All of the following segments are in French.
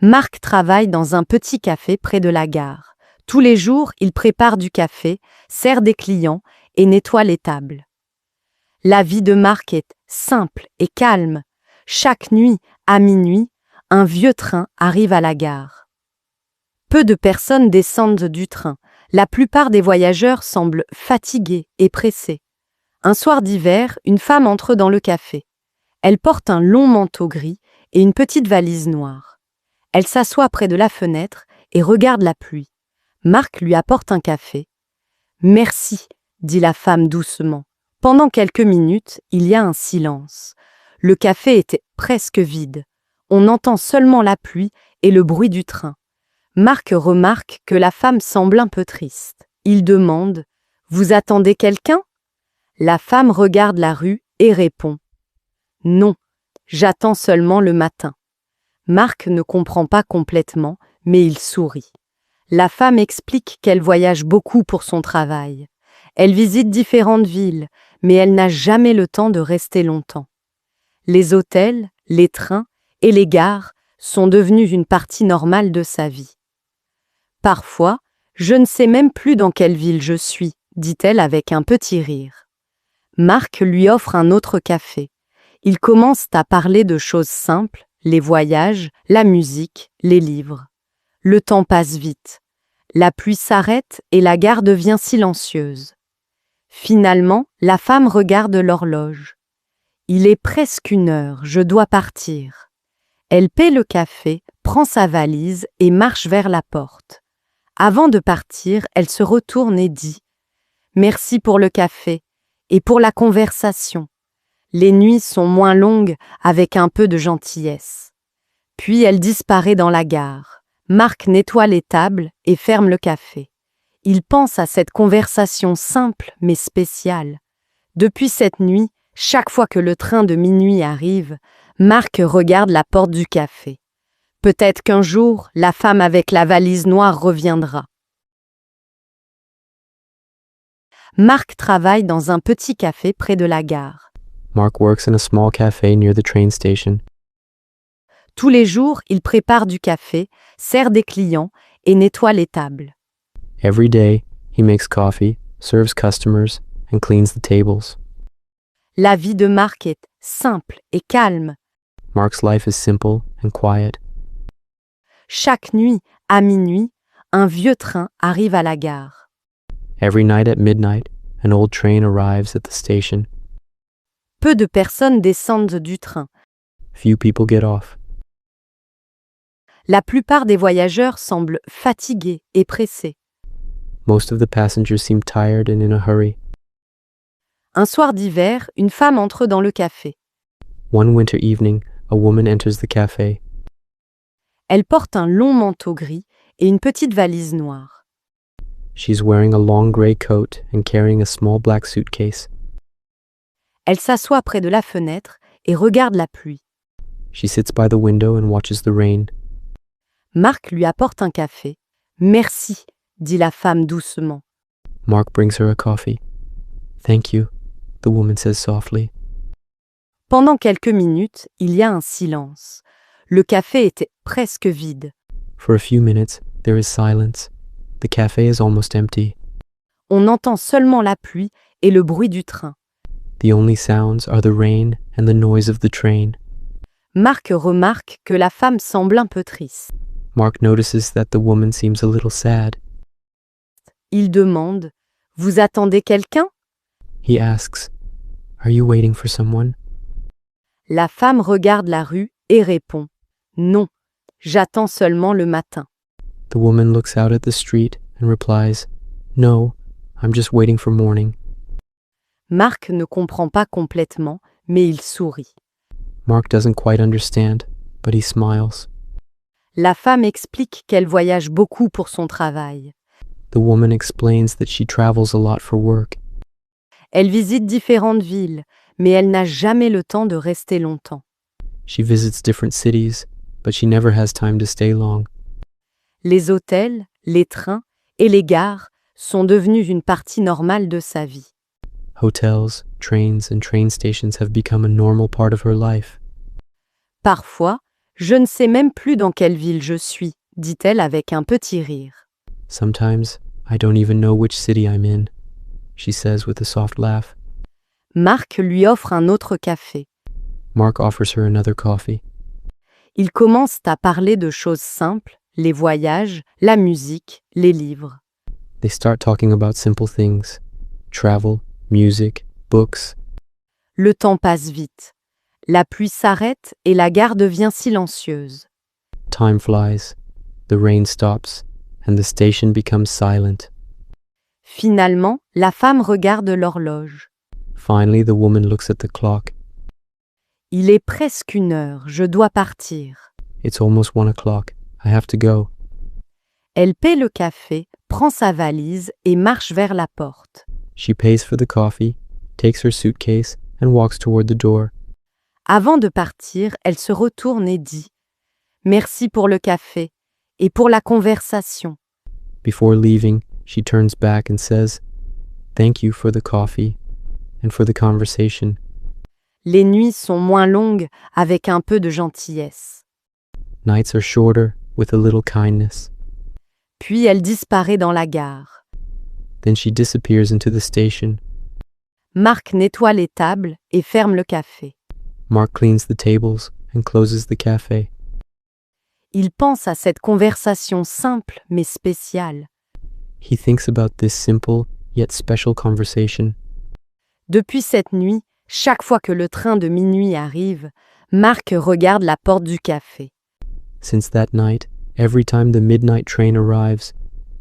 Marc travaille dans un petit café près de la gare. Tous les jours, il prépare du café, sert des clients et nettoie les tables. La vie de Marc est simple et calme. Chaque nuit, à minuit, un vieux train arrive à la gare. Peu de personnes descendent du train. La plupart des voyageurs semblent fatigués et pressés. Un soir d'hiver, une femme entre dans le café. Elle porte un long manteau gris et une petite valise noire. Elle s'assoit près de la fenêtre et regarde la pluie. Marc lui apporte un café. « Merci », dit la femme doucement. Pendant quelques minutes, il y a un silence. Le café était presque vide. On entend seulement la pluie et le bruit du train. Marc remarque que la femme semble un peu triste. Il demande « Vous attendez quelqu'un ?» La femme regarde la rue et répond « Non, j'attends seulement le matin. » Marc ne comprend pas complètement, mais il sourit. La femme explique qu'elle voyage beaucoup pour son travail. Elle visite différentes villes, mais elle n'a jamais le temps de rester longtemps. Les hôtels, les trains et les gares sont devenus une partie normale de sa vie. Parfois, je ne sais même plus dans quelle ville je suis, dit-elle avec un petit rire. Marc lui offre un autre café. Ils commencent à parler de choses simples, les voyages, la musique, les livres. Le temps passe vite. La pluie s'arrête et la gare devient silencieuse. Finalement, la femme regarde l'horloge. Il est presque 1 heure, je dois partir. Elle paie le café, prend sa valise et marche vers la porte. Avant de partir, elle se retourne et dit « Merci pour le café et pour la conversation. Les nuits sont moins longues avec un peu de gentillesse. » Puis elle disparaît dans la gare. Marc nettoie les tables et ferme le café. Il pense à cette conversation simple mais spéciale. Depuis cette nuit, chaque fois que le train de minuit arrive, Marc regarde la porte du café. Peut-être qu'un jour, la femme avec la valise noire reviendra. Marc travaille dans un petit café près de la gare. Mark works in a small cafe near the train station. Tous les jours, il prépare du café, sert des clients et nettoie les tables. Every day, he makes coffee, serves customers, and cleans the tables. La vie de Marc est simple et calme. Mark's life is simple and quiet. Chaque nuit, à minuit, un vieux train arrive à la gare. Every night at midnight, an old train arrives at the station. Peu de personnes descendent du train. Few people get off. La plupart des voyageurs semblent fatigués et pressés. Most of the passengers seem tired and in a hurry. Un soir d'hiver, une femme entre dans le café. One winter evening, a woman enters the cafe. Elle porte un long manteau gris et une petite valise noire. She's wearing a long gray coat and carrying a small black suitcase. Elle s'assoit près de la fenêtre et regarde la pluie. She sits by the window and watches the rain. Marc lui apporte un café. « Merci », dit la femme doucement. Mark brings her a coffee. Thank you, the woman says softly. Pendant quelques minutes, il y a un silence. Le café était presque vide. For a few minutes, there is silence. The cafe is almost empty. On entend seulement la pluie et le bruit du train. The only sounds are the rain and the noise of the train. Marc remarque que la femme semble un peu triste. Mark notices that the woman seems a little sad. Il demande « Vous attendez quelqu'un ?» He asks, Are you waiting for someone? La femme regarde la rue et répond « Non, j'attends seulement le matin. » The woman looks out at the street and replies, No, I'm just waiting for morning. Marc ne comprend pas complètement, mais il sourit. Mark doesn't quite understand, but he smiles. La femme explique qu'elle voyage beaucoup pour son travail. The woman explains that she travels a lot for work. Elle visite différentes villes, mais elle n'a jamais le temps de rester longtemps. She visits different cities, but she never has time to stay long. Les hôtels, les trains et les gares sont devenus une partie normale de sa vie. Hotels, trains, and train stations have become a normal part of her life. Parfois, Je ne sais même plus dans quelle ville je suis, dit-elle avec un petit rire. Sometimes I don't even know which city I'm in, she says with a soft laugh. Mark lui offre un autre café. Mark offers her another coffee. Ils commencent à parler de choses simples, les voyages, la musique, les livres. They start talking about simple things: travel, music, books. Le temps passe vite. La pluie s'arrête et la gare devient silencieuse. Time flies, the rain stops, and the station becomes silent. Finalement, la femme regarde l'horloge. Finally, the woman looks at the clock. Il est presque 1 heure, je dois partir. It's almost 1 o'clock. I have to go. Elle paie le café, prend sa valise et marche vers la porte. She pays for the coffee, takes her suitcase, and walks toward the door. Avant de partir, elle se retourne et dit « Merci pour le café et pour la conversation. Before leaving, she turns back and says, "Thank you for the coffee and for the conversation." Les nuits sont moins longues avec un peu de gentillesse. Nights are shorter with a little kindness. Puis elle disparaît dans la gare. Then she disappears into the station. Mark nettoie les tables et ferme le café. Mark cleans the tables and closes the cafe. Il pense à cette conversation simple mais spéciale. He thinks about this simple yet special conversation. Depuis cette nuit, chaque fois que le train de minuit arrive, Mark regarde la porte du café. Since that night, every time the midnight train arrives,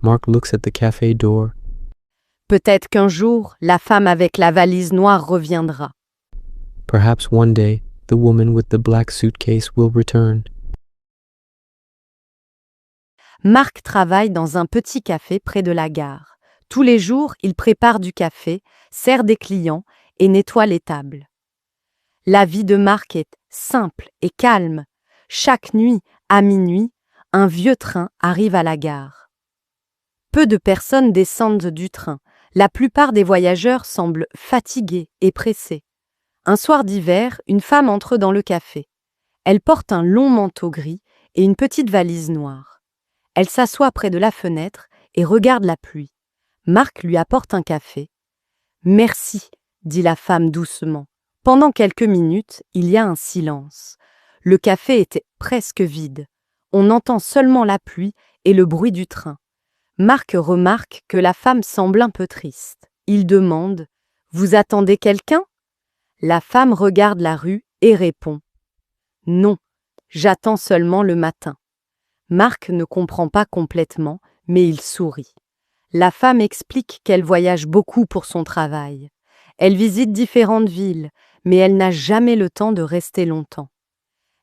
Mark looks at the cafe door. Peut-être qu'un jour, la femme avec la valise noire reviendra. Perhaps one day, the woman with the black suitcase will return. Mark travaille dans un petit café près de la gare. Tous les jours, il prépare du café, sert des clients et nettoie les tables. La vie de Mark est simple et calme. Chaque nuit, à minuit, un vieux train arrive à la gare. Peu de personnes descendent du train. La plupart des voyageurs semblent fatigués et pressés. Un soir d'hiver, une femme entre dans le café. Elle porte un long manteau gris et une petite valise noire. Elle s'assoit près de la fenêtre et regarde la pluie. Mark lui apporte un café. « Merci », dit la femme doucement. Pendant quelques minutes, il y a un silence. Le café était presque vide. On entend seulement la pluie et le bruit du train. Mark remarque que la femme semble un peu triste. Il demande « Vous attendez quelqu'un ?» La femme regarde la rue et répond « Non, j'attends seulement le matin. » Mark ne comprend pas complètement, mais il sourit. La femme explique qu'elle voyage beaucoup pour son travail. Elle visite différentes villes, mais elle n'a jamais le temps de rester longtemps.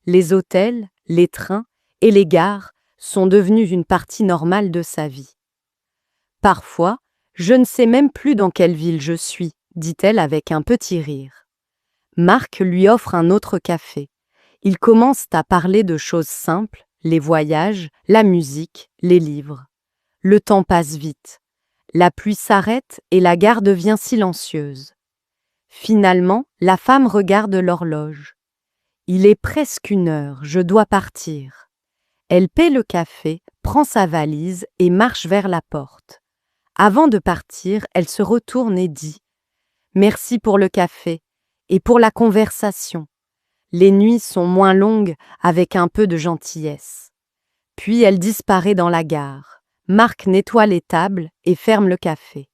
Les hôtels, les trains et les gares sont devenus une partie normale de sa vie. Parfois, je ne sais même plus dans quelle ville je suis, dit-elle avec un petit rire. Mark lui offre un autre café. Ils commencent à parler de choses simples, les voyages, la musique, les livres. Le temps passe vite. La pluie s'arrête et la gare devient silencieuse. Finalement, la femme regarde l'horloge. Il est presque 1 heure, je dois partir. Elle paie le café, prend sa valise et marche vers la porte. Avant de partir, elle se retourne et dit « Merci pour le café et pour la conversation. Les nuits sont moins longues avec un peu de gentillesse. » Puis elle disparaît dans la gare. Mark nettoie les tables et ferme le café.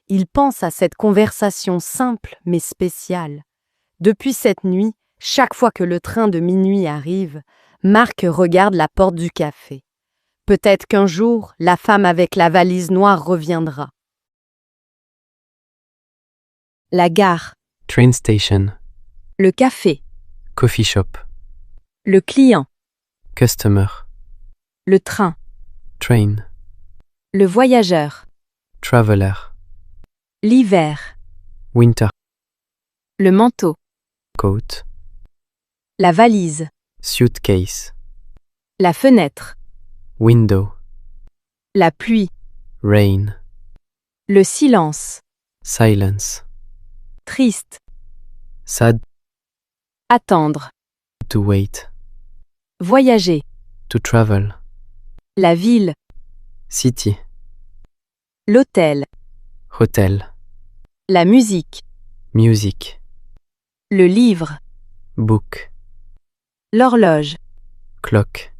Il pense à cette conversation simple mais spéciale. Depuis cette nuit, chaque fois que le train de minuit arrive, Mark regarde la porte du café. Peut-être qu'un jour, la femme avec la valise noire reviendra. La gare. Train station. Le café. Coffee shop. Le client. Customer. Le train. Train. Le voyageur. Traveler. L'hiver. Winter. Le manteau. Coat. La valise. Suitcase. La fenêtre. Window. La pluie. Rain. Le silence. Silence. Triste. Sad Attendre. to wait. Voyager. To travel. La ville. City. L'hôtel. Hotel. La musique. Music. Le livre. Book. L'horloge. Clock.